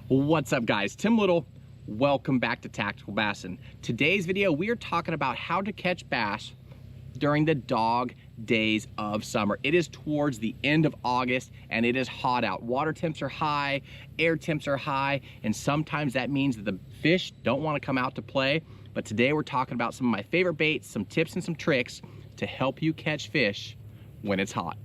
What's up, guys? Tim Little. Welcome back to Tactical Bassin. Today's video, we are talking about how to catch bass during the dog days of summer. It is towards the end of August and it is hot out. Water temps are high, air temps are high, and sometimes that means that the fish don't want to come out to play. But today we're talking about some of my favorite baits, some tips and some tricks to help you catch fish when it's hot.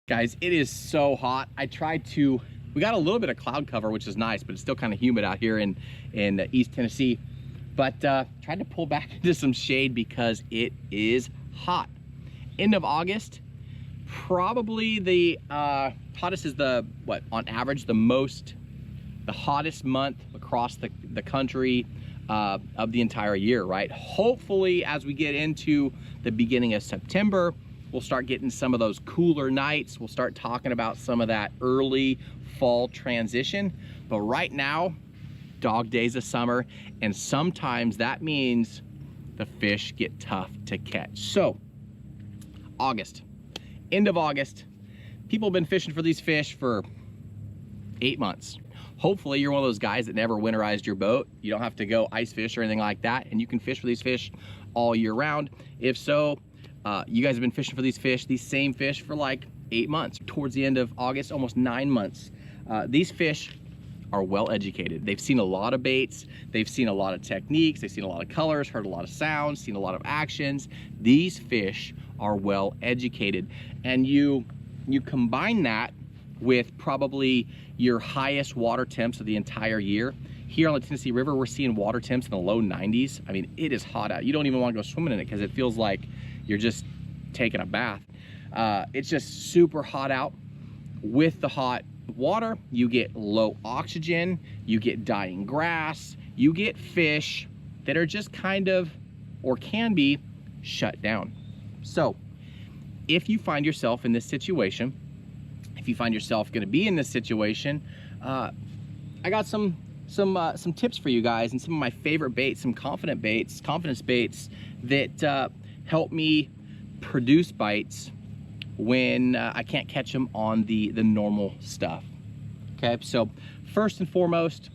Guys, it is so hot. We got a little bit of cloud cover, which is nice, but it's still kind of humid out here in East Tennessee. But tried to pull back into some shade because it is hot. End of August, probably the hottest is on average, the hottest month across the country of the entire year, right? Hopefully, as we get into the beginning of September, we'll start getting some of those cooler nights. We'll start talking about some of that early fall transition. But right now, dog days of summer, and sometimes that means the fish get tough to catch. So, August, end of August, people have been fishing for these fish for 8 months. Hopefully you're one of those guys that never winterized your boat. You don't have to go ice fish or anything like that, and you can fish for these fish all year round. If so, you guys have been fishing for these same fish for like 8 months. Towards the end of August, almost 9 months. These fish are well educated. They've seen a lot of baits, they've seen a lot of techniques, they've seen a lot of colors, heard a lot of sounds, seen a lot of actions. These fish are well educated. And you combine that with probably your highest water temps of the entire year. Here on the Tennessee River, we're seeing water temps in the low 90s. I mean, it is hot out. You don't even want to go swimming in it because it feels like you're just taking a bath. It's just super hot out. With the hot water, you get low oxygen, you get dying grass, you get fish that are just kind of, or can be, shut down. So, if you find yourself in this situation, if you find yourself gonna be in this situation, I got some tips for you guys and some of my favorite baits, some confidence baits that help me produce bites when I can't catch them on the normal stuff. Okay, so first and foremost,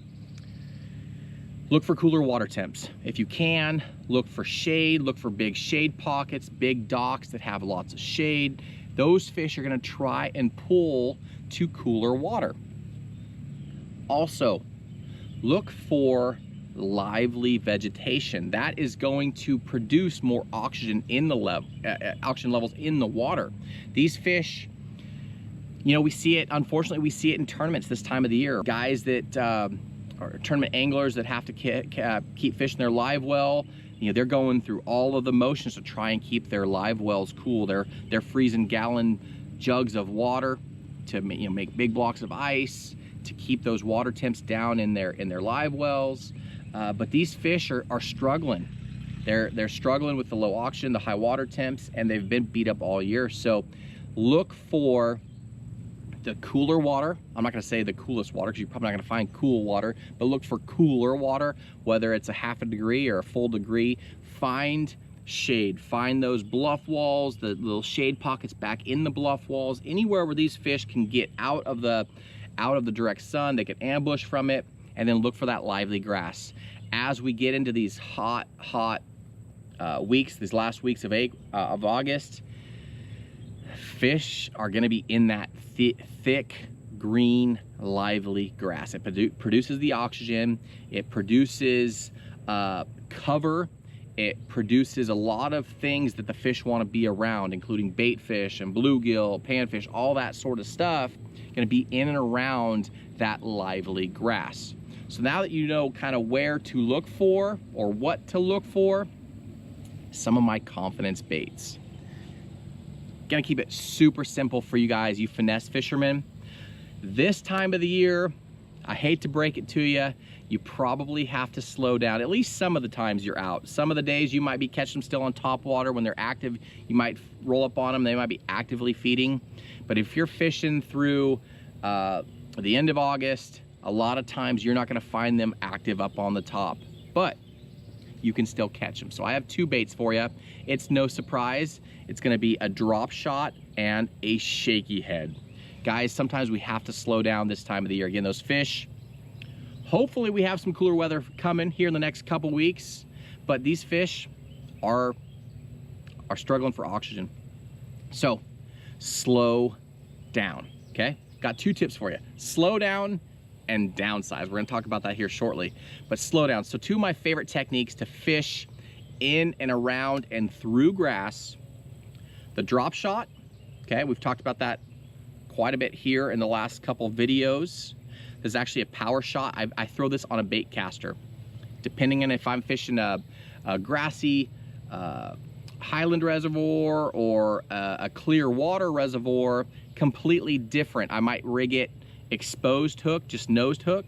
look for cooler water temps. If you can, look for shade, look for big shade pockets, big docks that have lots of shade. Those fish are gonna try and pull to cooler water. Also, look for lively vegetation. That is going to produce more oxygen in the oxygen levels in the water. These fish, you know, we see it, unfortunately, we see it in tournaments this time of the year. Guys that are tournament anglers that have to keep fish in their live well, you know, they're going through all of the motions to try and keep their live wells cool. They're freezing gallon jugs of water to make big blocks of ice to keep those water temps down in their live wells. But these fish are struggling. They're struggling with the low oxygen, the high water temps, and they've been beat up all year. So look for the cooler water. I'm not gonna say the coolest water because you're probably not gonna find cool water, but look for cooler water, whether it's a half a degree or a full degree. Find shade, find those bluff walls, the little shade pockets back in the bluff walls, anywhere where these fish can get out of the direct sun, they can ambush from it, and then look for that lively grass. As we get into these hot weeks, these last weeks of August, fish are gonna be in that thick, green, lively grass. It produces the oxygen, it produces cover, it produces a lot of things that the fish wanna be around, including baitfish and bluegill, panfish, all that sort of stuff, gonna be in and around that lively grass. So now that you know kind of where to look for or what to look for, some of my confidence baits. Gonna keep it super simple for you guys, you finesse fishermen. This time of the year, I hate to break it to you, you probably have to slow down at least some of the times you're out. Some of the days you might be catching them still on top water. When they're active, you might roll up on them, they might be actively feeding. But if you're fishing through the end of August, a lot of times you're not gonna find them active up on the top, but you can still catch them. So I have two baits for you. It's no surprise. It's gonna be a drop shot and a shaky head. Guys, sometimes we have to slow down this time of the year. Again, those fish, hopefully we have some cooler weather coming here in the next couple weeks, but these fish are struggling for oxygen. So slow down, okay? Got 2 tips for you. Slow down and downsize. We're gonna talk about that here shortly, but slow down. So 2 of my favorite techniques to fish in and around and through grass: the drop shot, okay? We've talked about that quite a bit here in the last couple of videos. There's actually a power shot. I throw this on a bait caster. Depending on if I'm fishing a grassy highland reservoir or a clear water reservoir, completely different. I might rig it exposed hook, just nosed hook,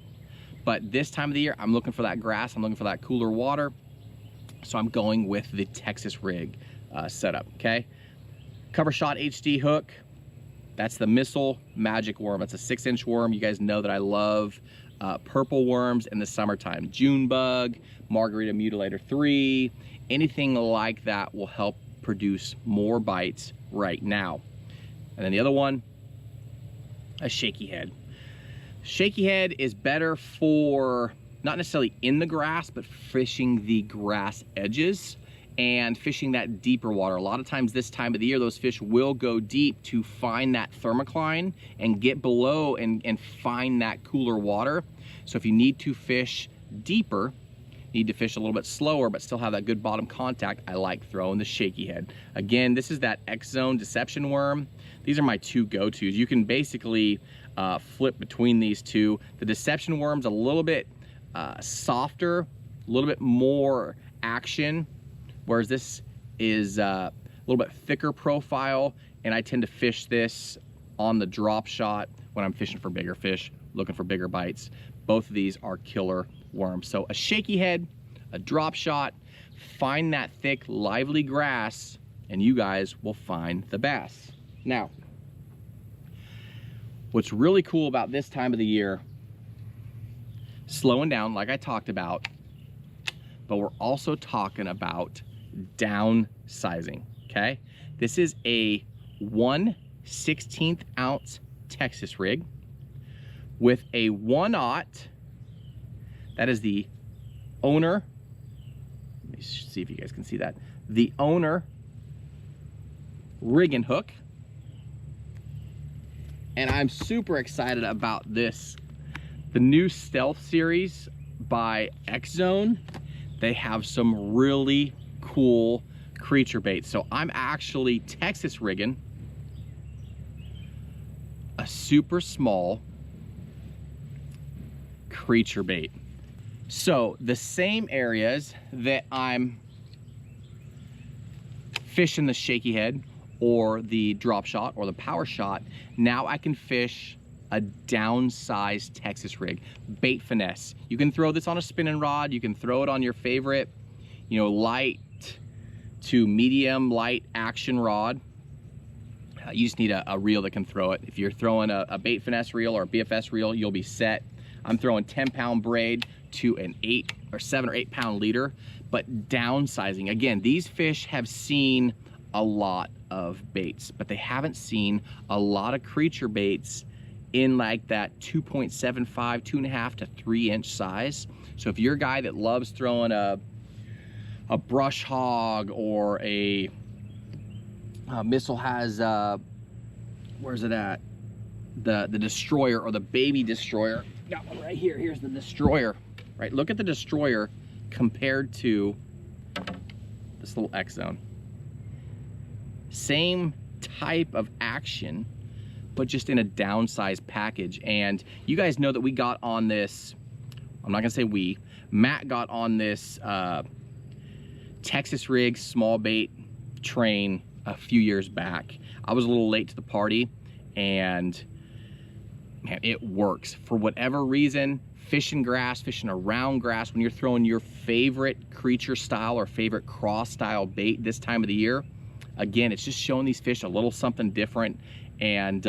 but this time of the year, I'm looking for that grass, I'm looking for that cooler water, so I'm going with the Texas rig setup, okay? Cover shot HD hook. That's the Missile Magic Worm. It's a 6-inch worm. You guys know that I love purple worms in the summertime. June bug, Margarita Mutilator 3, anything like that will help produce more bites right now. And then the other one, a shaky head. Shaky head is better for not necessarily in the grass, but fishing the grass edges and fishing that deeper water. A lot of times this time of the year, those fish will go deep to find that thermocline and get below and find that cooler water. So if you need to fish deeper, you need to fish a little bit slower, but still have that good bottom contact, I like throwing the shaky head. Again, this is that X-Zone Deception Worm. These are my 2 go-tos. You can basically flip between these 2. The Deception Worm's a little bit softer, a little bit more action, whereas this is a little bit thicker profile, and I tend to fish this on the drop shot when I'm fishing for bigger fish, looking for bigger bites. Both of these are killer worms. So a shaky head, a drop shot, find that thick, lively grass, and you guys will find the bass. Now, what's really cool about this time of the year, slowing down like I talked about, but we're also talking about downsizing, okay? This is a 1/16 ounce Texas rig with a 1/0. That is the owner. Let me see if you guys can see that. The owner rigging hook. And I'm super excited about this. The new Stealth series by X-Zone. They have some really cool creature baits. So I'm actually Texas rigging a super small creature bait. So the same areas that I'm fishing the shaky head or the drop shot or the power shot, now I can fish a downsized Texas rig. Bait finesse. You can throw this on a spinning rod. You can throw it on your favorite, light to medium light action rod. You just need a reel that can throw it. If you're throwing a bait finesse reel or a BFS reel, you'll be set. I'm throwing 10-pound braid to an 7 or 8 pound leader, but downsizing. Again, these fish have seen a lot of baits, but they haven't seen a lot of creature baits in like that 2.75, 2.5 to 3 inch size. So if you're a guy that loves throwing a brush hog or a Missile has, where's it at? The Destroyer or the Baby Destroyer. Got one right here. Here's the Destroyer. Right, look at the Destroyer compared to this little X-Zone. Same type of action, but just in a downsized package. And you guys know that we got on this, I'm not gonna say we, Matt got on this Texas rig small bait train a few years back. I was a little late to the party, and man, it works. For whatever reason, fishing grass, fishing around grass, when you're throwing your favorite creature style or favorite cross style bait this time of the year, again, it's just showing these fish a little something different. And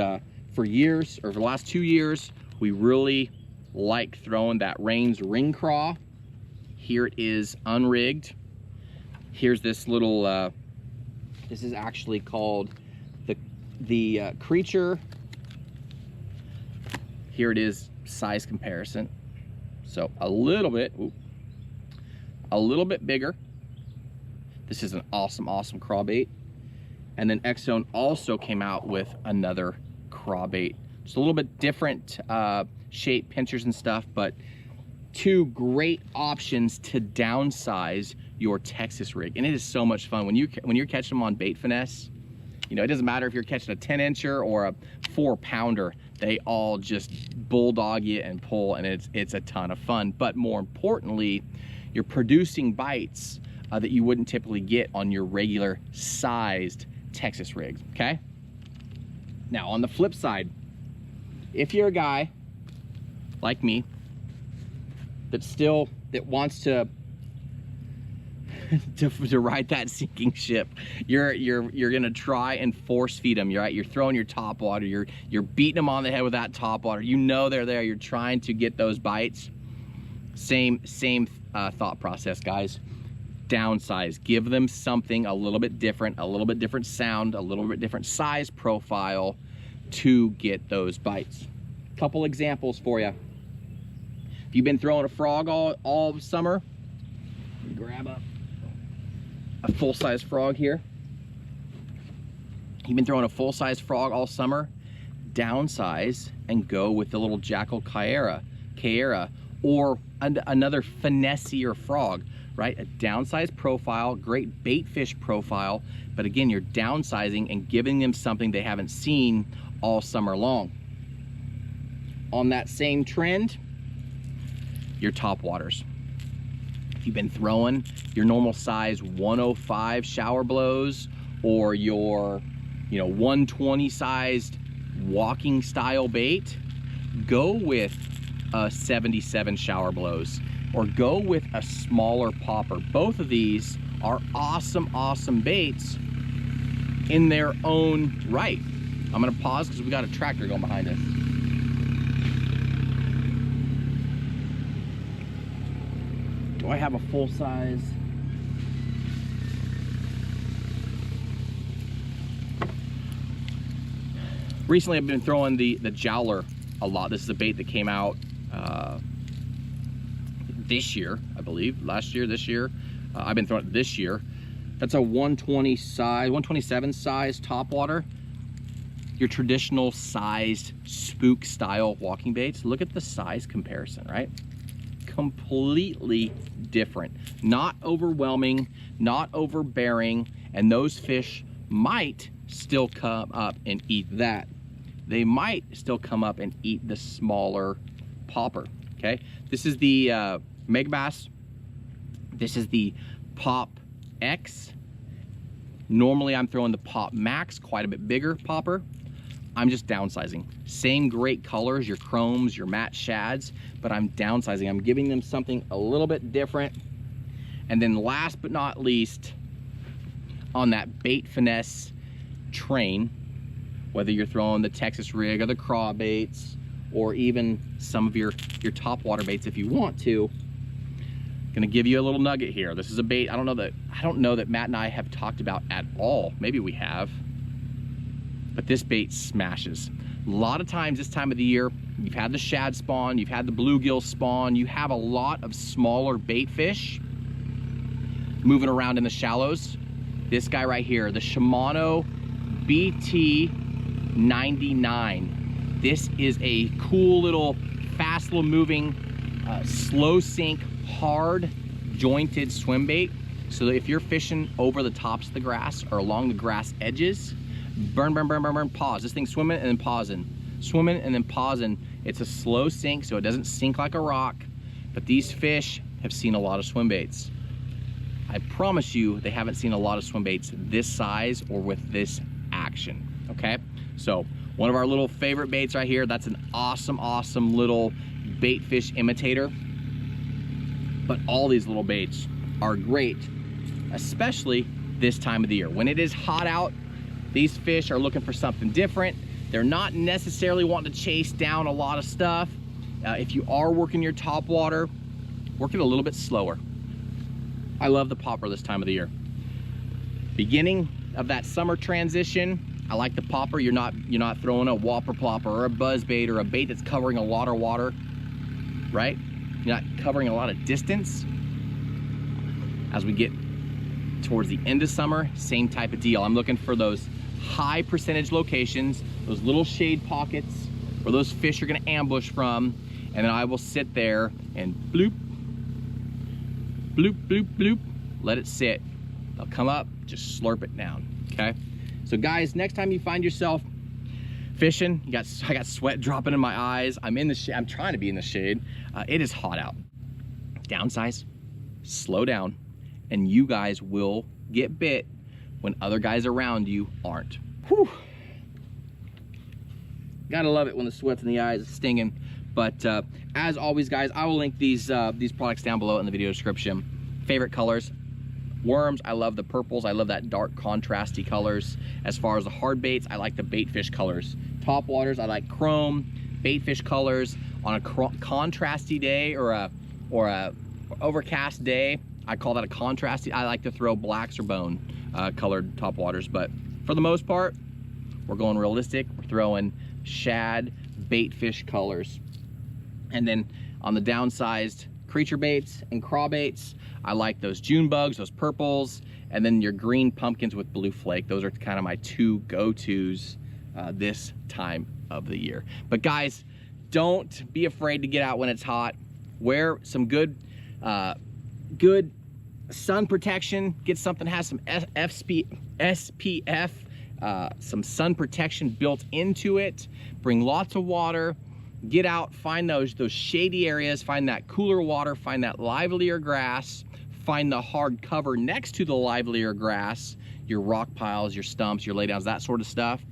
for years, or for the last 2 years, we really like throwing that Rains ring craw. Here it is unrigged. Here's this little, this is actually called the creature, here it is, size comparison. So a little bit bigger. This is an awesome crawbait. And then X-Zone also came out with another crawbait. Just a little bit different shape, pinchers and stuff, but two great options to downsize your Texas rig. And it is so much fun when you're catching them on bait finesse. You know, it doesn't matter if you're catching a 10-incher or a 4-pounder, they all just bulldog you and pull, and it's a ton of fun. But more importantly, you're producing bites that you wouldn't typically get on your regular sized Texas rigs, okay? Now, on the flip side, if you're a guy like me that wants to ride that sinking ship, you're gonna try and force feed them. You're throwing your topwater, you're beating them on the head with that topwater. You know they're there. You're trying to get those bites. Same thought process, guys. Downsize. Give them something a little bit different sound, a little bit different size profile to get those bites. Couple examples for you. If you've been throwing a frog all summer, grab a full-size frog here. You've been throwing a full-size frog all summer, downsize and go with the little Jackal Caera, or another finessier frog, right? A downsized profile, great bait fish profile, but again, you're downsizing and giving them something they haven't seen all summer long. On that same trend, your topwaters. If you've been throwing your normal size 105 shower blows or your 120 sized walking style bait, go with a 77 shower blows or go with a smaller popper. Both of these are awesome baits in their own right. I'm gonna pause because we got a tractor going behind us. Do I have a full size? Recently I've been throwing the Jowler a lot. This is a bait that came out this year, I believe. Last year, this year. I've been throwing it this year. That's a 120 size, 127 size topwater. Your traditional sized spook style walking baits. Look at the size comparison, right? Completely different. Not overwhelming, not overbearing, and those fish might still come up and eat that. They might still come up and eat the smaller popper, okay? This is the Mega Bass. This is the Pop X. Normally I'm throwing the Pop Max, quite a bit bigger popper. I'm just downsizing. Same great colors, your chromes, your matte shads, but I'm downsizing. I'm giving them something a little bit different. And then last but not least, on that bait finesse train, whether you're throwing the Texas rig or the craw baits, or even some of your topwater baits if you want to, gonna give you a little nugget here. This is a bait I don't know that Matt and I have talked about at all. Maybe we have. But this bait smashes. A lot of times this time of the year, you've had the shad spawn, you've had the bluegill spawn, you have a lot of smaller bait fish moving around in the shallows. This guy right here, the Shimano BT99. This is a cool little, fast little moving, slow sink, hard jointed swim bait. So that if you're fishing over the tops of the grass or along the grass edges, burn, pause. This thing's swimming and then pausing. Swimming and then pausing. It's a slow sink, so it doesn't sink like a rock. But these fish have seen a lot of swim baits. I promise you, they haven't seen a lot of swim baits this size or with this action, okay? So, one of our little favorite baits right here. That's an awesome little bait fish imitator. But all these little baits are great, especially this time of the year. When it is hot out, these fish are looking for something different. They're not necessarily wanting to chase down a lot of stuff. If you are working your topwater, work it a little bit slower. I love the popper this time of the year. Beginning of that summer transition, I like the popper. You're not throwing a whopper plopper or a buzz bait or a bait that's covering a lot of water, right? You're not covering a lot of distance. As we get towards the end of summer, same type of deal. I'm looking for those high percentage locations, those little shade pockets where those fish are gonna ambush from, and then I will sit there and bloop, bloop, bloop, bloop, let it sit. They'll come up, just slurp it down, okay? So guys, next time you find yourself fishing, I got sweat dropping in my eyes, I'm in the shade, I'm trying to be in the shade, it is hot out. Downsize, slow down, and you guys will get bit when other guys around you aren't. Whew. Gotta love it when the sweat's in the eyes is stinging. But as always, guys, I will link these products down below in the video description. Favorite colors, worms, I love the purples. I love that dark contrasty colors. As far as the hard baits, I like the baitfish colors. Top waters, I like chrome. Baitfish colors on a contrasty day or a overcast day, I call that a contrasty. I like to throw blacks or bone colored top waters, but for the most part, we're going realistic. We're throwing shad baitfish colors. And then on the downsized creature baits and craw baits, I like those June bugs, those purples, and then your green pumpkins with blue flake. Those are kind of my two go-tos this time of the year. But guys, don't be afraid to get out when it's hot. Wear some good sun protection. Get something that has some SPF, some sun protection built into it. Bring lots of water. Get out, find those shady areas, find that cooler water, find that livelier grass, find the hard cover next to the livelier grass, your rock piles, your stumps, your laydowns, that sort of stuff.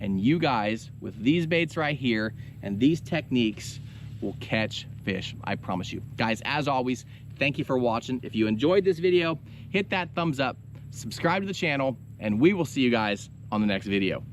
And you guys, with these baits right here and these techniques, will catch fish, I promise you. Guys, as always, thank you for watching. If you enjoyed this video, hit that thumbs up, subscribe to the channel, and we will see you guys on the next video.